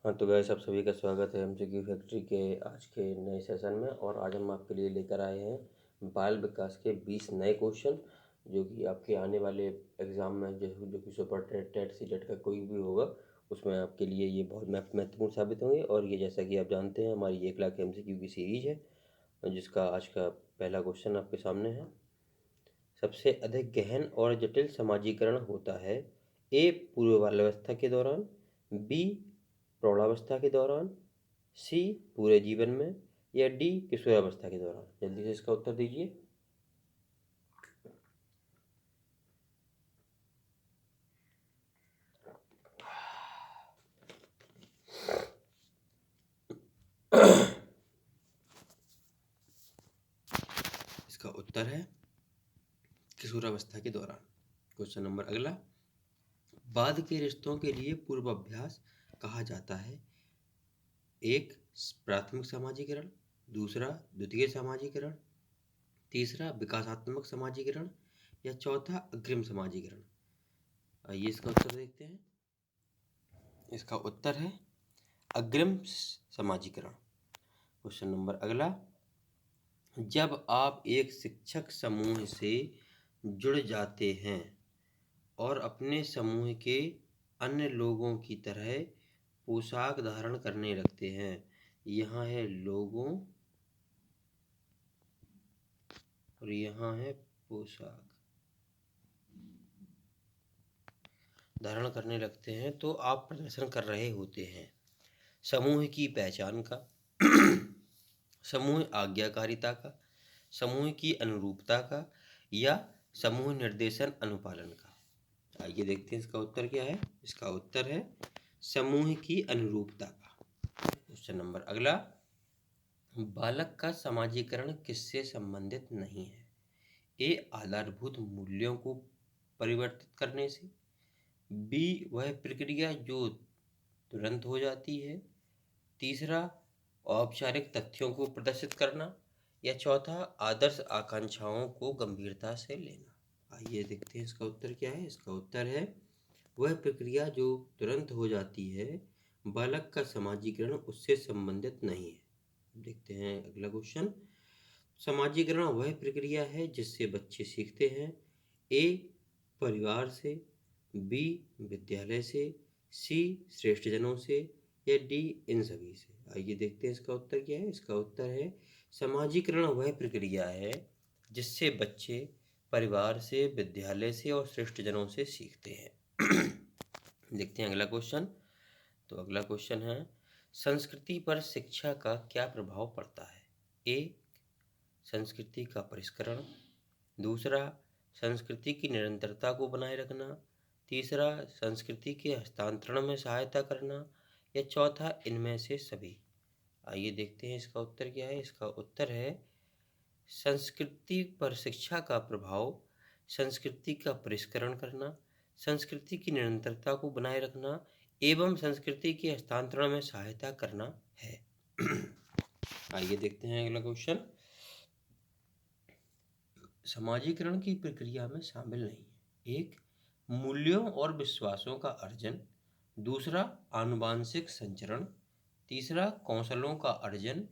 हाँ तो गाइस, आप सभी का स्वागत है एमसीक्यू फैक्ट्री के आज के नए सेशन में। और आज हम आपके लिए लेकर आए हैं बाल विकास के 20 नए क्वेश्चन, जो कि आपके आने वाले एग्ज़ाम में जो कि सुपर टेट सीटेट का कोई भी होगा, उसमें आपके लिए ये बहुत महत्वपूर्ण साबित होंगे। और ये जैसा कि आप जानते हैं, हमारी 1 लाख एमसीक्यू की सीरीज है, जिसका आज का पहला क्वेश्चन आपके सामने है। सबसे अधिक गहन और जटिल समाजीकरण होता है ए पूर्व बाल्यावस्था के दौरान, बी प्रौढ़ावस्था के दौरान, सी पूरे जीवन में, या डी किशोरावस्था के दौरान। जल्दी से इसका उत्तर दीजिए। इसका उत्तर है किशोरावस्था के दौरान। क्वेश्चन नंबर अगला, बाद के रिश्तों के लिए पूर्वाभ्यास कहा जाता है। एक प्राथमिक समाजीकरण, दूसरा द्वितीय समाजीकरण, तीसरा विकासात्मक समाजीकरण, या चौथा अग्रिम समाजीकरण। आइए इसका उत्तर देखते हैं। इसका उत्तर है अग्रिम समाजीकरण। क्वेश्चन नंबर अगला, जब आप एक शिक्षक समूह से जुड़ जाते हैं और अपने समूह के अन्य लोगों की तरह पोशाक धारण करने लगते हैं, यहाँ है लोगों और यहाँ है पोशाक धारण करने लगते हैं, तो आप प्रदर्शन कर रहे होते हैं समूह की पहचान का, समूह आज्ञाकारिता का, समूह की अनुरूपता का, या समूह निर्देशन अनुपालन का। आइए देखते हैं इसका उत्तर क्या है। इसका उत्तर है समूह की अनुरूपता का। क्वेश्चन नंबर अगला, बालक का समाजीकरण किससे संबंधित नहीं है। ए आधारभूत मूल्यों को परिवर्तित करने से, बी वह प्रक्रिया जो तुरंत हो जाती है, तीसरा औपचारिक तथ्यों को प्रदर्शित करना, या चौथा आदर्श आकांक्षाओं को गंभीरता से लेना। आइए देखते हैं इसका उत्तर क्या है। इसका उत्तर है वह प्रक्रिया जो तुरंत हो जाती है। बालक का समाजीकरण उससे संबंधित नहीं है। देखते हैं अगला क्वेश्चन, समाजीकरण वह प्रक्रिया है जिससे बच्चे सीखते हैं। ए परिवार से, बी विद्यालय से, सी श्रेष्ठजनों से, या डी इन सभी से। आइए देखते हैं इसका उत्तर क्या है। इसका उत्तर है समाजीकरण वह प्रक्रिया है जिससे बच्चे परिवार से, विद्यालय से और श्रेष्ठजनों से सीखते हैं। देखते हैं अगला क्वेश्चन। तो अगला क्वेश्चन है, संस्कृति पर शिक्षा का क्या प्रभाव पड़ता है। ए संस्कृति का परिष्करण, दूसरा संस्कृति की निरंतरता को बनाए रखना, तीसरा संस्कृति के हस्तांतरण में सहायता करना, या चौथा इनमें से सभी। आइए देखते हैं इसका उत्तर क्या है। इसका उत्तर है संस्कृति पर शिक्षा का प्रभाव संस्कृति का परिष्करण करना, संस्कृति की निरंतरता को बनाए रखना एवं संस्कृति के हस्तांतरण में सहायता करना है। आइए देखते हैं अगला क्वेश्चन, समाजीकरण की प्रक्रिया में शामिल नहीं है। एक मूल्यों और विश्वासों का अर्जन, दूसरा आनुवांशिक संचरण, तीसरा कौशलों का अर्जन,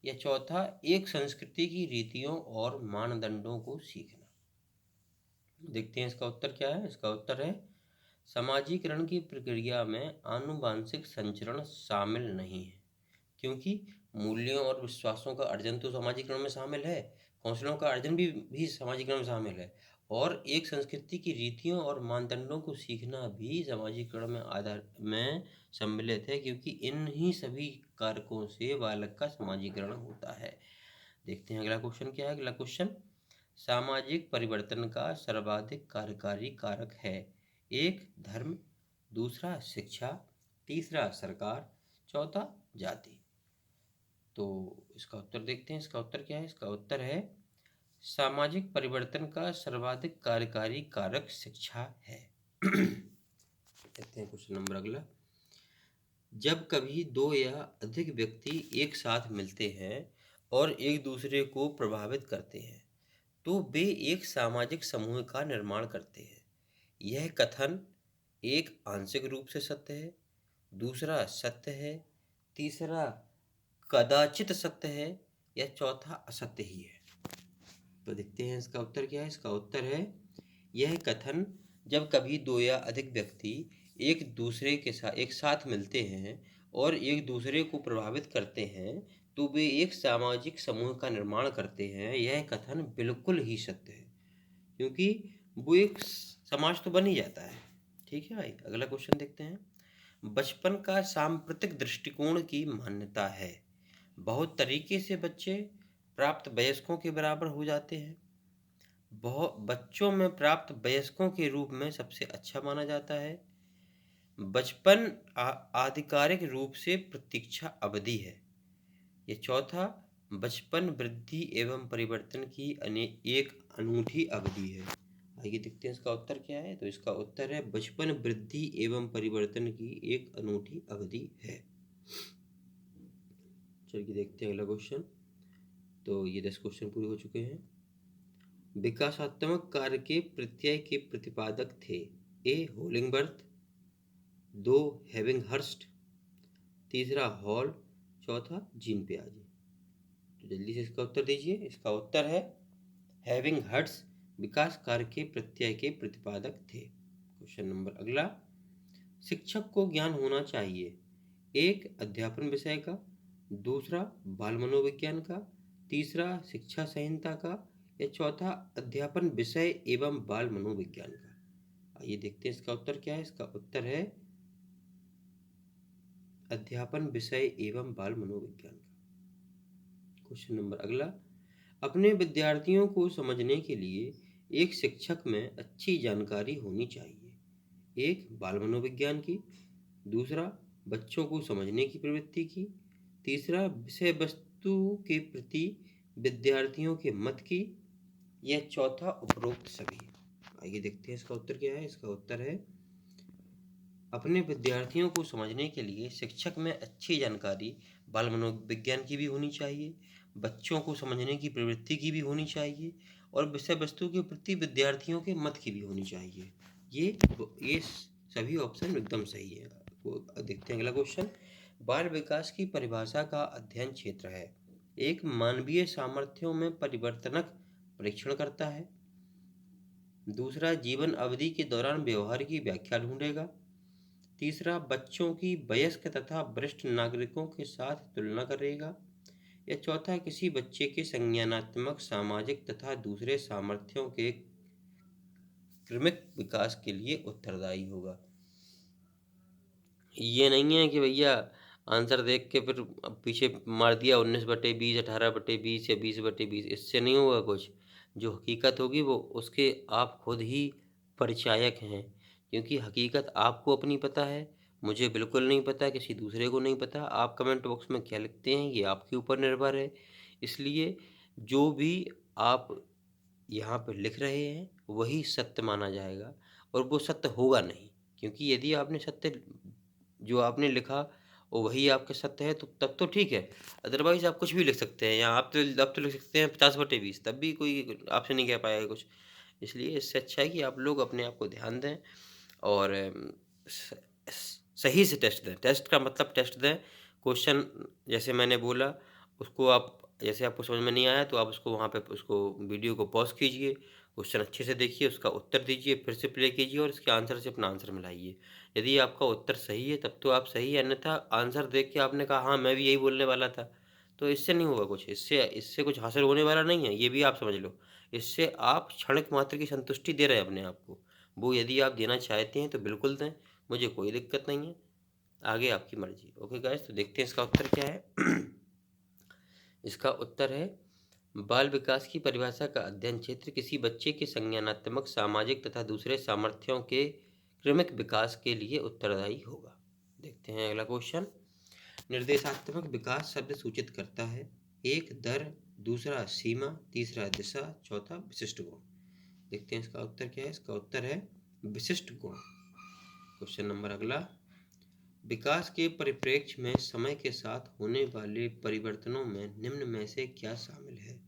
या चौथा एक संस्कृति की रीतियों और मानदंडों को सीखना। देखते हैं इसका उत्तर क्या है। इसका उत्तर है समाजीकरण की प्रक्रिया में आनुवांशिक संचरण शामिल नहीं है, क्योंकि मूल्यों और विश्वासों का अर्जन तो समाजीकरण में शामिल है, कौशलों का अर्जन भी समाजीकरण में शामिल है, और एक संस्कृति की रीतियों और मानदंडों को सीखना भी समाजीकरण में आधार में सम्मिलित है, क्योंकि इन ही सभी कारकों से बालक का समाजीकरण होता है। देखते हैं अगला क्वेश्चन क्या है। अगला क्वेश्चन, सामाजिक परिवर्तन का सर्वाधिक कार्यकारी कारक है। एक धर्म, दूसरा शिक्षा, तीसरा सरकार, चौथा जाति। तो इसका उत्तर देखते हैं। इसका उत्तर क्या है। इसका उत्तर है सामाजिक परिवर्तन का सर्वाधिक कार्यकारी कारक शिक्षा है। देखते हैं क्वेश्चन नंबर अगला, जब कभी दो या अधिक व्यक्ति एक साथ मिलते हैं और एक दूसरे को प्रभावित करते हैं, तो वे एक सामाजिक समूह का निर्माण करते हैं। यह कथन एक आंशिक रूप से सत्य है, दूसरा सत्य है, तीसरा कदाचित सत्य है, या चौथा असत्य ही है। तो देखते हैं इसका उत्तर क्या है। इसका उत्तर है, यह कथन जब कभी दो या अधिक व्यक्ति एक दूसरे के साथ एक साथ मिलते हैं और एक दूसरे को प्रभावित करते हैं तो वे एक सामाजिक समूह का निर्माण करते हैं। यह कथन बिल्कुल ही सत्य है, क्योंकि वो एक समाज तो बन ही जाता है। ठीक है भाई, अगला क्वेश्चन देखते हैं। बचपन का सांप्रतिक दृष्टिकोण की मान्यता है, बहुत तरीके से बच्चे प्राप्त वयस्कों के बराबर हो जाते हैं। बहुत बच्चों में प्राप्त वयस्कों के रूप में सबसे अच्छा माना जाता है। बचपन आधिकारिक रूप से प्रतीक्षा अवधि है। ये चौथा, बचपन वृद्धि एवं परिवर्तन की एक अनूठी अवधि है। आइए देखते हैं इसका उत्तर क्या है। तो इसका उत्तर है, बचपन वृद्धि एवं परिवर्तन की एक अनूठी अवधि है। चलिए देखते हैं अगला क्वेश्चन। तो ये 10 क्वेश्चन पूरे हो चुके हैं। विकासात्मक कार्य के प्रत्यय के प्रतिपादक थे। ए होलिंगबर्थ, 2 हेविंगहर्स्ट, तीसरा हॉल, चौथा जीन पियाजे। तो जल्दी से इसका उत्तर दीजिए। इसका उत्तर है हेविंगहर्स्ट विकास कार्य के प्रत्यय के प्रतिपादक थे। क्वेश्चन नंबर अगला, शिक्षक को ज्ञान होना चाहिए। एक, अध्यापन विषय का, दूसरा बाल मनोविज्ञान का, तीसरा शिक्षा संहिता का, या चौथा अध्यापन विषय एवं बाल मनोविज्ञान का। आइए देखते हैं इसका उत्तर क्या है। इसका उत्तर है अध्यापन विषय एवं बाल मनोविज्ञान का। क्वेश्चन नंबर अगला, अपने विद्यार्थियों को समझने के लिए एक शिक्षक में अच्छी जानकारी होनी चाहिए। एक, बाल मनोविज्ञान की, दूसरा बच्चों को समझने की प्रवृत्ति की, तीसरा विषय वस्तु के प्रति विद्यार्थियों के मत की, या चौथा उपरोक्त सभी। आइए देखते हैं इसका उत्तर क्या है। इसका उत्तर है, अपने विद्यार्थियों को समझने के लिए शिक्षक में अच्छी जानकारी बाल मनोविज्ञान की भी होनी चाहिए, बच्चों को समझने की प्रवृत्ति की भी होनी चाहिए, और विषय वस्तु के प्रति विद्यार्थियों के मत की भी होनी चाहिए। ये सभी ऑप्शन एकदम सही है। देखते हैं अगला क्वेश्चन। बाल विकास की परिभाषा का अध्ययन क्षेत्र है। एक, मानवीय सामर्थ्यों में परिवर्तनक परीक्षण करता है। दूसरा, जीवन अवधि के दौरान व्यवहार की व्याख्या ढूंढेगा। तीसरा, बच्चों की वयस्क तथा वरिष्ठ नागरिकों के साथ तुलना करेगा। या चौथा, किसी बच्चे के संज्ञानात्मक, सामाजिक तथा दूसरे सामर्थ्यों के क्रमिक विकास के लिए उत्तरदायी होगा। ये नहीं है कि भैया आंसर देख के फिर पीछे मार दिया 19/20, 18/20 या 20/20, इससे नहीं होगा कुछ। जो हकीकत होगी वो उसके आप खुद ही परिचायक हैं, क्योंकि हकीकत आपको अपनी पता है, मुझे बिल्कुल नहीं पता, किसी दूसरे को नहीं पता। आप कमेंट बॉक्स में क्या लिखते हैं ये आपके ऊपर निर्भर है। इसलिए जो भी आप यहाँ पर लिख रहे हैं वही सत्य माना जाएगा, और वो सत्य होगा नहीं, क्योंकि यदि आपने सत्य जो आपने लिखा और वही आपके सत्य है तो तब तो ठीक है। अदरवाइज आप कुछ भी लिख सकते हैं, या आप तो लिख सकते हैं 50/20, तब भी कोई आपसे नहीं कह पाएगा कुछ। इसलिए इससे अच्छा है कि आप लोग अपने आप को ध्यान दें और सही से टेस्ट दें। टेस्ट का मतलब टेस्ट दें। क्वेश्चन जैसे मैंने बोला उसको आप, जैसे आपको समझ में नहीं आया तो आप उसको वहाँ पे उसको वीडियो को पॉज कीजिए, क्वेश्चन अच्छे से देखिए, उसका उत्तर दीजिए, फिर से प्ले कीजिए और इसके आंसर से अपना आंसर मिलाइए। यदि आपका उत्तर सही है तब तो आप सही है, अन्यथा आंसर देख के आपने कहा हाँ मैं भी यही बोलने वाला था, तो इससे नहीं होगा कुछ। इससे कुछ हासिल होने वाला नहीं है, ये भी आप समझ लो। इससे आप क्षणिक मात्र की संतुष्टि दे रहे हैं अपने आप को। वो यदि आप देना चाहते हैं तो बिल्कुल दें, मुझे कोई दिक्कत नहीं है, आगे आपकी मर्जी। ओके गाइस, तो देखते हैं इसका उत्तर क्या है। इसका उत्तर है, बाल विकास की परिभाषा का अध्ययन क्षेत्र किसी बच्चे के संज्ञानात्मक, सामाजिक तथा दूसरे सामर्थ्यों के क्रमिक विकास के लिए उत्तरदायी होगा। देखते हैं अगला क्वेश्चन। निर्देशात्मक विकास शब्द सूचित करता है। एक, दर, दूसरा सीमा, तीसरा दिशा, चौथा विशिष्ट गुण। देखते हैं इसका उत्तर क्या है। इसका उत्तर है विशिष्ट गुण। क्वेश्चन नंबर अगला, विकास के परिप्रेक्ष्य में समय के साथ होने वाले परिवर्तनों में निम्न में से क्या शामिल है।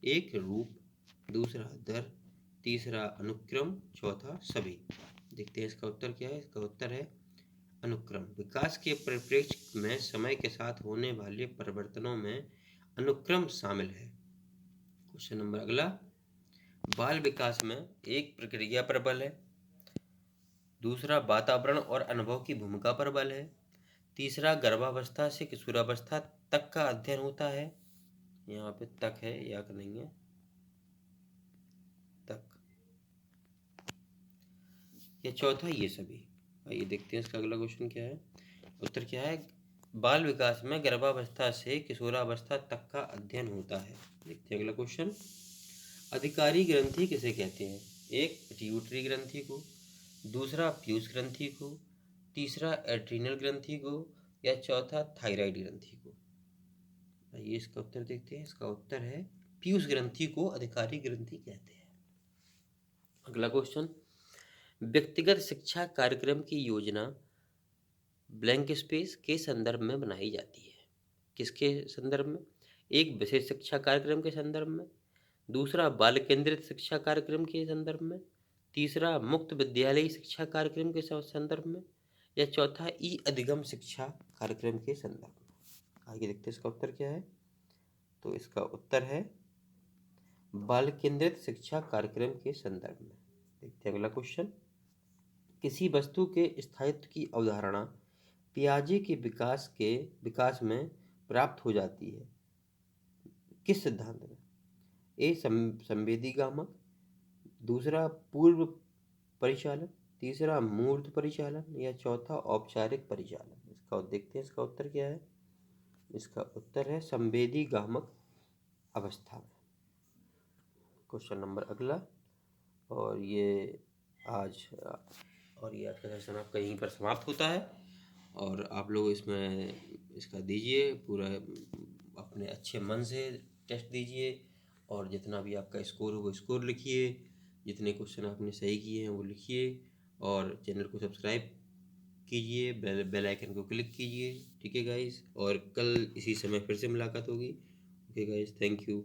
एक, रूप, दूसरा दर, तीसरा अनुक्रम, चौथा सभी। देखते हैं इसका उत्तर क्या है। इसका उत्तर है अनुक्रम। विकास के परिप्रेक्ष्य में समय के साथ होने वाले परिवर्तनों में अनुक्रम शामिल है। क्वेश्चन नंबर अगला, बाल विकास में एक प्रक्रिया पर बल है, दूसरा वातावरण और अनुभव की भूमिका पर बल है, तीसरा गर्भावस्था से किशोरावस्था तक का अध्ययन होता है। यहाँ पे तक है, या नहीं है, तक, या चौथा ये सभी। आइए देखते हैं इसका अगला क्वेश्चन क्या है। उत्तर क्या है, बाल विकास में गर्भावस्था से किशोरावस्था तक का अध्ययन होता है। देखते हैं अगला क्वेश्चन, अधिकारी ग्रंथि किसे कहते हैं? एक, पिट्यूटरी ग्रंथि को, दूसरा पीयूष ग्रंथि को, तीसरा एड्रीनल ग्रंथि को, या चौथा थायराइड ग्रंथि को। आइए इसका उत्तर देखते हैं। इसका उत्तर है पीयूष ग्रंथि को अधिकारी ग्रंथि कहते हैं। अगला क्वेश्चन, व्यक्तिगत शिक्षा कार्यक्रम की योजना ब्लैंक स्पेस के संदर्भ में बनाई जाती है। किसके संदर्भ में? एक, विशेष शिक्षा कार्यक्रम के संदर्भ में, दूसरा बाल केंद्रित शिक्षा कार्यक्रम के संदर्भ में, तीसरा मुक्त विद्यालयी शिक्षा कार्यक्रम के संदर्भ में, या चौथा ई अधिगम शिक्षा कार्यक्रम के संदर्भ में। आगे देखते हैं इसका उत्तर क्या है। तो इसका उत्तर है बाल केंद्रित शिक्षा कार्यक्रम के संदर्भ में। देखते हैं अगला क्वेश्चन, किसी वस्तु के स्थायित्व की अवधारणा पियाजे के विकास में प्राप्त हो जाती है किस सिद्धांत में? ए, संवेदी गामक, दूसरा पूर्व परिचालन, तीसरा मूर्त परिचालन, या चौथा औपचारिक परिचालन। इसका देखते हैं इसका उत्तर क्या है। इसका उत्तर है संवेदी गामक अवस्था में। क्वेश्चन नंबर अगला, और ये आज का सेशन आपका यहीं पर समाप्त होता है। और आप लोग इसमें इसका दीजिए पूरा, अपने अच्छे मन से टेस्ट दीजिए, और जितना भी आपका स्कोर हो वो स्कोर लिखिए, जितने क्वेश्चन आपने सही किए हैं वो लिखिए, और चैनल को सब्सक्राइब कीजिए, बेल आइकन को क्लिक कीजिए। ठीक है गाइस, और कल इसी समय फिर से मुलाकात होगी। Okay guys, thank you.